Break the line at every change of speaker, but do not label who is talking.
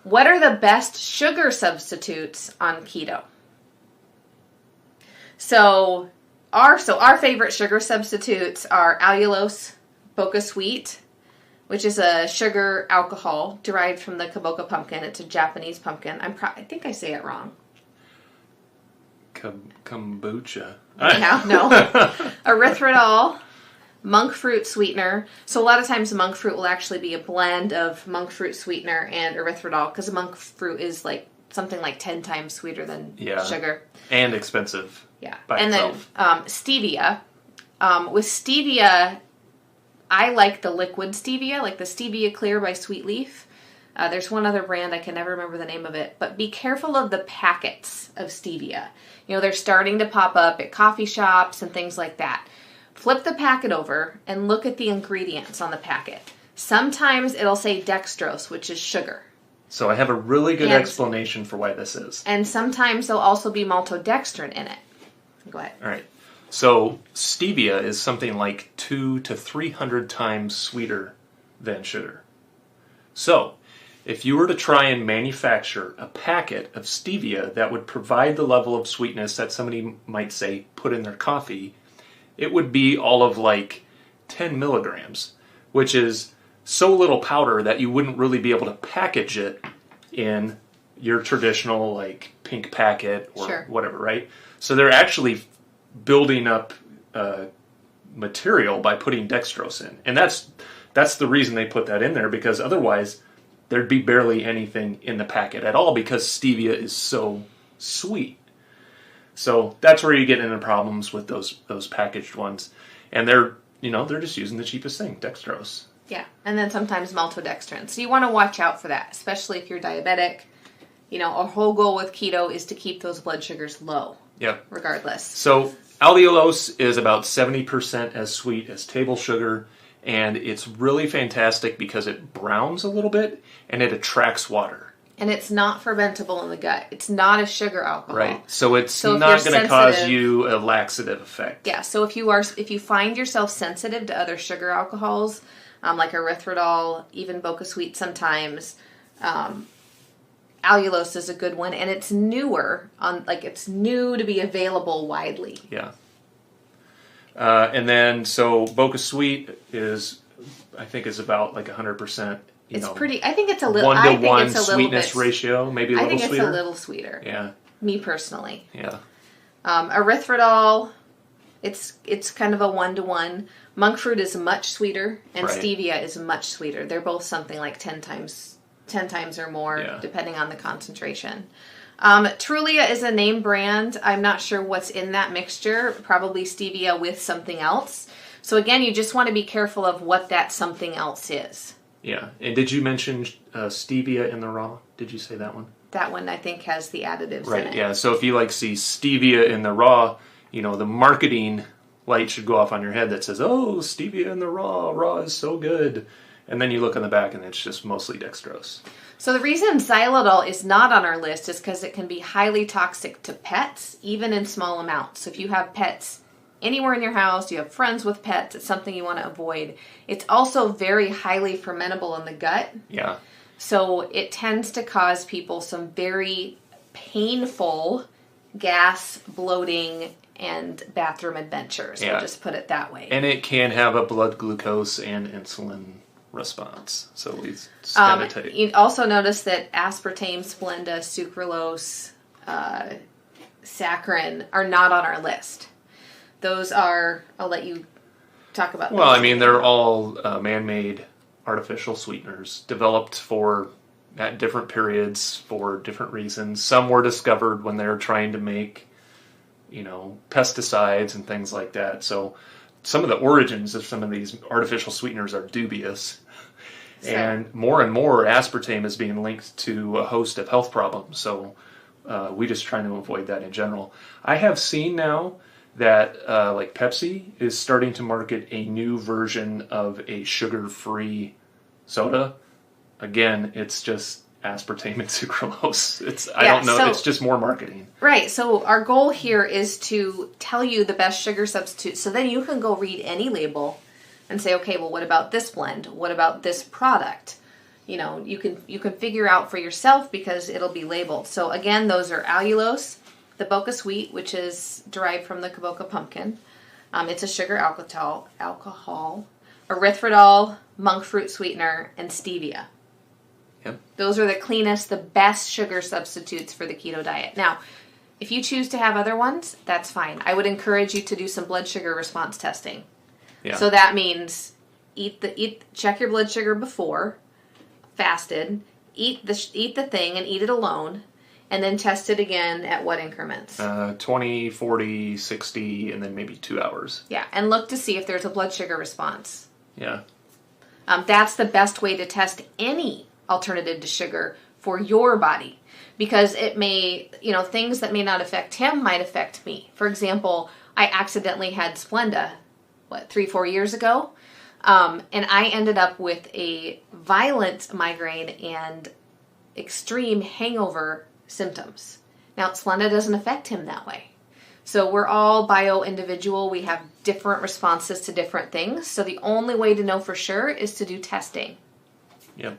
What are the best sugar substitutes on keto? So our favorite sugar substitutes are allulose, Bocha Sweet, which is a sugar alcohol derived from the kabocha pumpkin. It's a Japanese pumpkin. I think I say it wrong.
Kombucha.
No. Erythritol, monk fruit sweetener. So a lot of times monk fruit will actually be a blend of monk fruit sweetener and erythritol, because monk fruit is like something like 10 times sweeter than sugar.
And expensive.
Yeah.
By
and
itself.
Then stevia. With stevia, I like the liquid stevia, like the Stevia Clear by Sweet Leaf. There's one other brand, I can never remember the name of it, but be careful of the packets of stevia. You know, they're starting to pop up at coffee shops and things like that. Flip the packet over and look at the ingredients on the packet. Sometimes it'll say dextrose, which is sugar.
So I have a really good explanation for why this is.
And sometimes there'll also be maltodextrin in it. Go ahead.
All right. So stevia is something like 200 to 300 times sweeter than sugar. So if you were to try and manufacture a packet of stevia that would provide the level of sweetness that somebody might say put in their coffee, it would be all of like 10 milligrams, which is so little powder that you wouldn't really be able to package it in your traditional like pink packet or whatever, right? So they're actually building up material by putting dextrose in. And that's the reason they put that in there, because otherwise there'd be barely anything in the packet at all, because stevia is so sweet. So that's where you get into problems with those packaged ones. And they're just using the cheapest thing, dextrose.
Yeah, and then sometimes maltodextrin. So you want to watch out for that, especially if you're diabetic. You know, our whole goal with keto is to keep those blood sugars low. Yep. Regardless.
So allulose is about 70% as sweet as table sugar, and it's really fantastic because it browns a little bit and it attracts water.
And it's not fermentable in the gut. It's not a sugar alcohol.
Right. So it's not going to cause you a laxative effect.
Yeah. So if you find yourself sensitive to other sugar alcohols, like erythritol, even Bocha Sweet sometimes, allulose is a good one, and it's newer. It's new to be available widely.
Yeah. And then so Bocha Sweet I think is about like 100%.
It's pretty. I think it's a little
1-to-1 sweetness ratio, maybe a little sweeter.
I think it's a little sweeter.
Yeah.
Me personally.
Yeah.
Erythritol, it's kind of a 1-to-1. Monk fruit is much sweeter, and stevia is much sweeter. They're both something like 10 times or more, depending on the concentration. Trulia is a name brand. I'm not sure what's in that mixture. Probably stevia with something else. So again, you just want to be careful of what that something else is.
Yeah. And did you mention stevia in the raw? Did you say that one?
That one, I think, has the additives in it.
Right, yeah. So if you see stevia in the raw, the marketing light should go off on your head that says, oh, stevia in the raw. Raw is so good. And then you look on the back and it's just mostly dextrose.
So the reason xylitol is not on our list is because it can be highly toxic to pets, even in small amounts. So if you have pets anywhere in your house, you have friends with pets, it's something you want to avoid. It's also very highly fermentable in the gut. Yeah. So it tends to cause people some very painful gas, bloating, and bathroom adventures. Yeah. We'll just put it that way.
And it can have a blood glucose and insulin response. So it's kind of tight.
You also notice that aspartame, Splenda, Sucralose, Saccharin are not on our list. Those are, I'll let you talk about.
Well, I mean, they're all man-made artificial sweeteners developed at different periods for different reasons. Some were discovered when they were trying to make, pesticides and things like that. So some of the origins of some of these artificial sweeteners are dubious. And more aspartame is being linked to a host of health problems. So we just try to avoid that in general. I have seen now that like Pepsi is starting to market a new version of a sugar-free soda. Again, it's just aspartame and sucralose. I don't know. It's just more marketing.
Right. So our goal here is to tell you the best sugar substitute. So then you can go read any label and say, okay, well, what about this blend? What about this product? you can figure out for yourself because it'll be labeled. So again, those are allulose, the Bocha Sweet, which is derived from the Bocha pumpkin. It's a sugar alcohol, erythritol, monk fruit sweetener, and stevia.
Yep.
Those are the cleanest, the best sugar substitutes for the keto diet. Now, if you choose to have other ones, that's fine. I would encourage you to do some blood sugar response testing.
Yeah.
So that means check your blood sugar before, fasted, eat the thing and eat it alone, and then test it again at what increments?
20, 40, 60, and then maybe 2 hours.
Yeah, and look to see if there's a blood sugar response.
Yeah.
That's the best way to test any alternative to sugar for your body. Because it may, things that may not affect him might affect me. For example, I accidentally had Splenda, 3-4 years ago? And I ended up with a violent migraine and extreme hangover symptoms. Now, Splenda doesn't affect him that way. So we're all bio-individual. We have different responses to different things. So the only way to know for sure is to do testing.
Yep.